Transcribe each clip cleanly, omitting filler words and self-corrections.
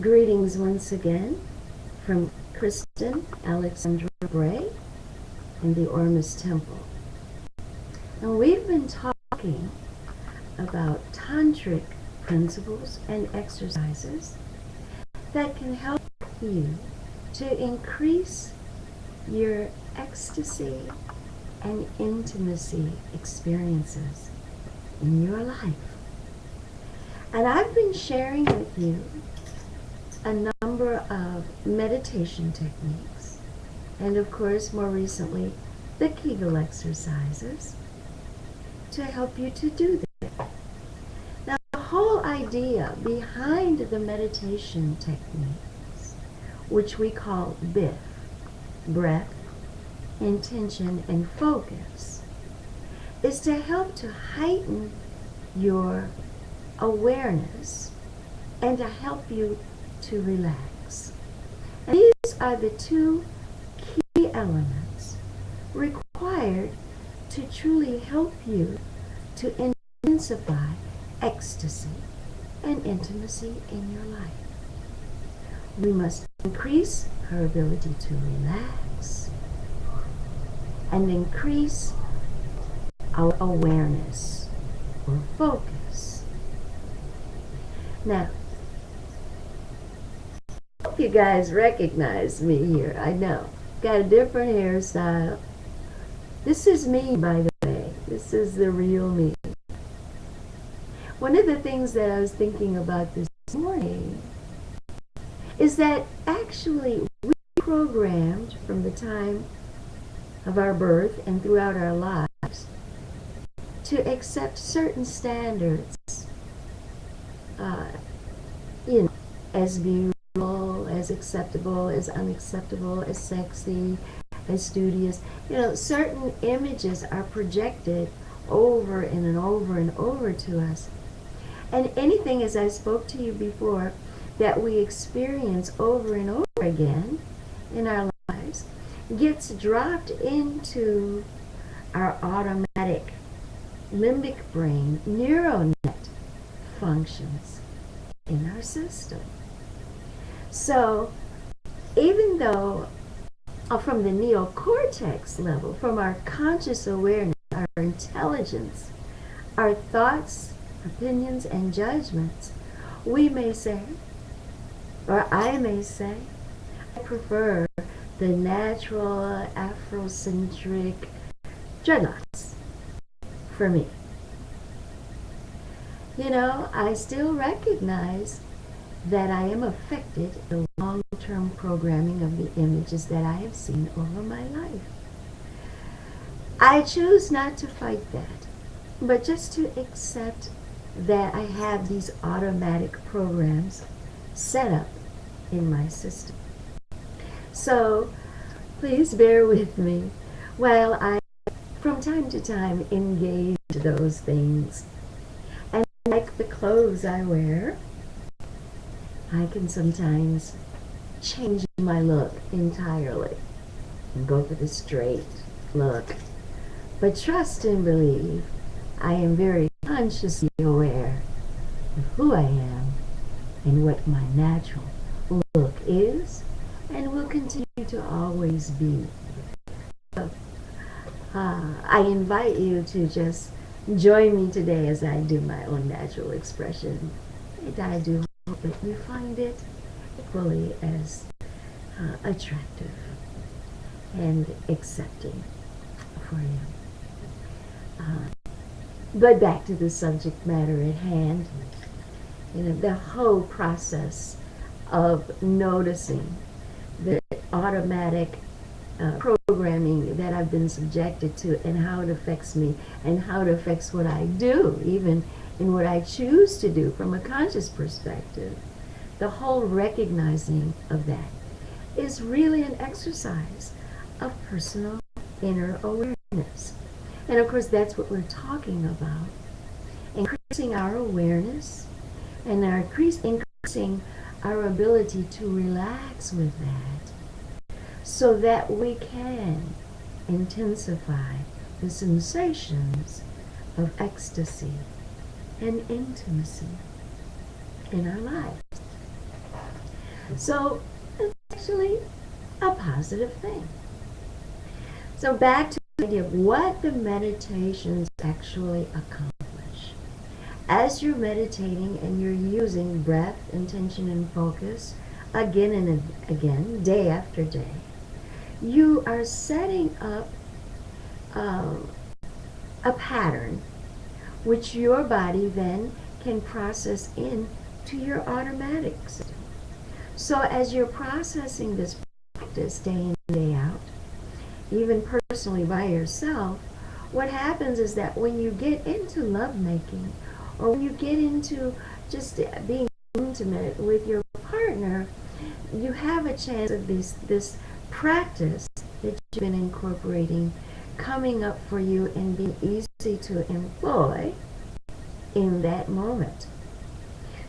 Greetings once again from Krystan, Alexandra Bray, in the Ormus Temple. And we've been talking about tantric principles and exercises that can help you to increase your ecstasy and intimacy experiences in your life. And I've been sharing with you a number of meditation techniques, and of course more recently the Kegel exercises to help you to do that. Now the whole idea behind the meditation techniques, which we call BIF, breath, intention, and focus, is to help to heighten your awareness and to help you to relax. And these are the two key elements required to truly help you to intensify ecstasy and intimacy in your life. We must increase our ability to relax and increase our awareness or focus. Now, you guys recognize me here. I know. Got a different hairstyle. This is me, by the way. This is the real me. One of the things that I was thinking about this morning is that actually we programmed from the time of our birth and throughout our lives to accept certain standards, as beautiful, as acceptable, as unacceptable, as sexy, as studious. Certain images are projected over and over and over to us. And anything, as I spoke to you before, that we experience over and over again in our lives gets dropped into our automatic limbic brain neural net functions in our system. So even though from the neocortex level, from our conscious awareness, our intelligence, our thoughts, opinions, and judgments, we may say, or I may say, I prefer the natural Afrocentric dreadlocks for me. I still recognize that I am affected by the long-term programming of the images that I have seen over my life. I choose not to fight that, but just to accept that I have these automatic programs set up in my system. So please bear with me while I, from time to time, engage those things. And like the clothes I wear, I can sometimes change my look entirely and go for the straight look. But trust and believe, I am very consciously aware of who I am and what my natural look is and will continue to always be. So, I invite you to just join me today as I do my own natural expression. And I do hope that you find it equally as attractive and accepting for you. But back to the subject matter at hand. The whole process of noticing the automatic programming that I've been subjected to and how it affects me and how it affects what I do, even in what I choose to do from a conscious perspective. The whole recognizing of that is really an exercise of personal inner awareness. And of course that's what we're talking about. Increasing our awareness and increasing our ability to relax with that so that we can intensify the sensations of ecstasy and intimacy in our lives. So it's actually a positive thing. So back to the idea of what the meditations actually accomplish. As you're meditating and you're using breath, intention, and focus again and again, day after day, you are setting up a pattern which your body then can process into your automatic system. So as you're processing this practice day in, day out, even personally by yourself, what happens is that when you get into lovemaking, or when you get into just being intimate with your partner, you have a chance of this practice that you've been incorporating coming up for you and being easy to employ in that moment.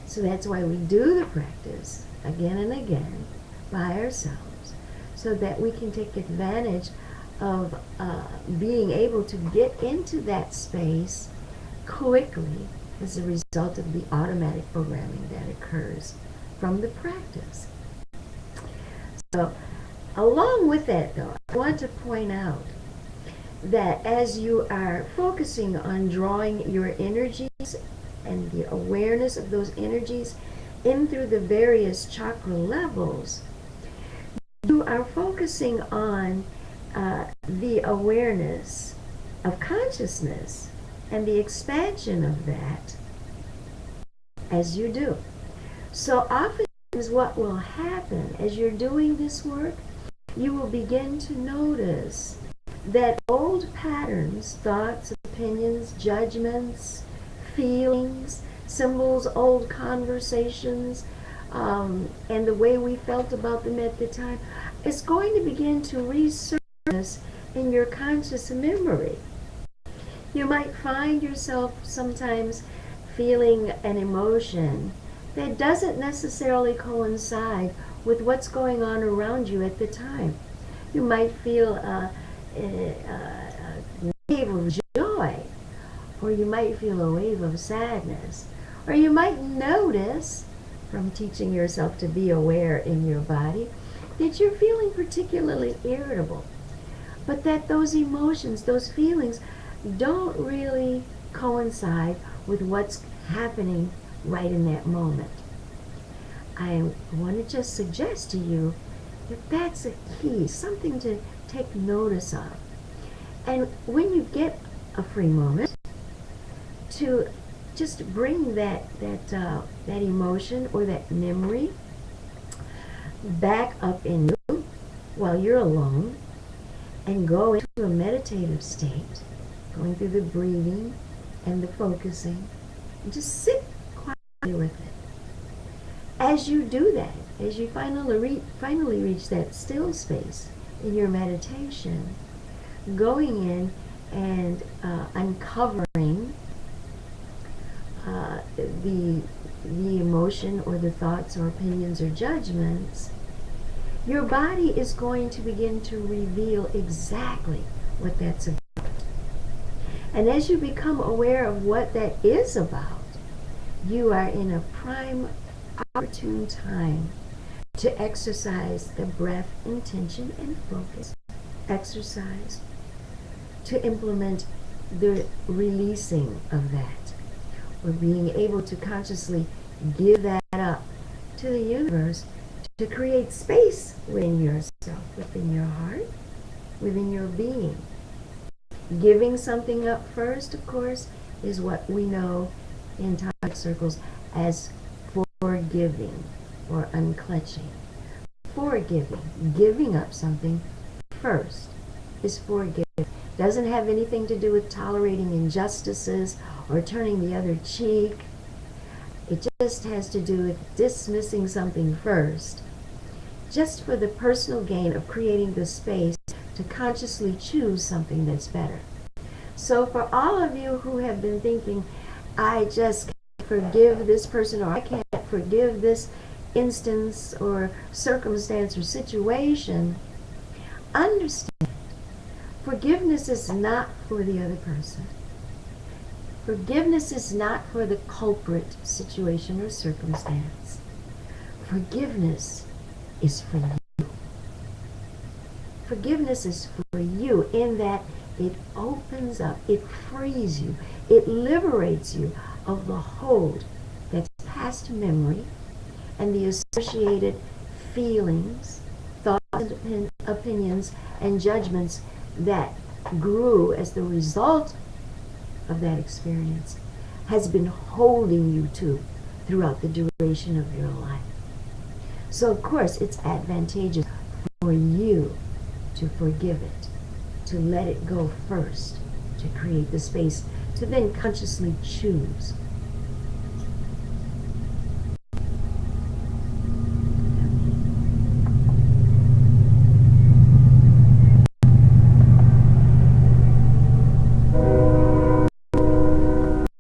So that's why we do the practice again and again by ourselves, so that we can take advantage of being able to get into that space quickly as a result of the automatic programming that occurs from the practice. So along with that, though, I want to point out that as you are focusing on drawing your energies and the awareness of those energies in through the various chakra levels, you are focusing on the awareness of consciousness and the expansion of that as you do. So oftentimes what will happen as you're doing this work, you will begin to notice that old patterns, thoughts, opinions, judgments, feelings, symbols, old conversations, and the way we felt about them at the time, is going to begin to resurface in your conscious memory. You might find yourself sometimes feeling an emotion that doesn't necessarily coincide with what's going on around you at the time. You might feel a wave of joy, or you might feel a wave of sadness, or you might notice from teaching yourself to be aware in your body that you're feeling particularly irritable, but that those emotions, those feelings, don't really coincide with what's happening right in that moment. I want to just suggest to you that that's a key, something to take notice of. And when you get a free moment, to just bring that emotion or that memory back up in you while you're alone, and go into a meditative state, going through the breathing and the focusing, and just sit quietly with it. As you do that, as you finally reach that still space in your meditation, going in and uncovering the emotion or the thoughts or opinions or judgments, your body is going to begin to reveal exactly what that's about. And as you become aware of what that is about, you are in a prime, opportune time to exercise the breath, intention, and focus exercise, to implement the releasing of that, or being able to consciously give that up to the universe, to create space within yourself, within your heart, within your being. Giving something up first, of course, is what we know in Tantra circles as forgiving or unclenching. Forgiving, giving up something first, is forgiving. Doesn't have anything to do with tolerating injustices or turning the other cheek. It just has to do with dismissing something first, just for the personal gain of creating the space to consciously choose something that's better. So for all of you who have been thinking, I just can't forgive this person, or I can't forgive this instance or circumstance or situation, understand, forgiveness is not for the other person. Forgiveness is not for the culprit situation or circumstance. Forgiveness is for you. Forgiveness is for you in that it opens up, it frees you, it liberates you of the hold that's past memory and the associated feelings, thoughts, and opinions, and judgments that grew as the result of that experience has been holding you to throughout the duration of your life. So of course it's advantageous for you to forgive it, to let it go first, to create the space, to then consciously choose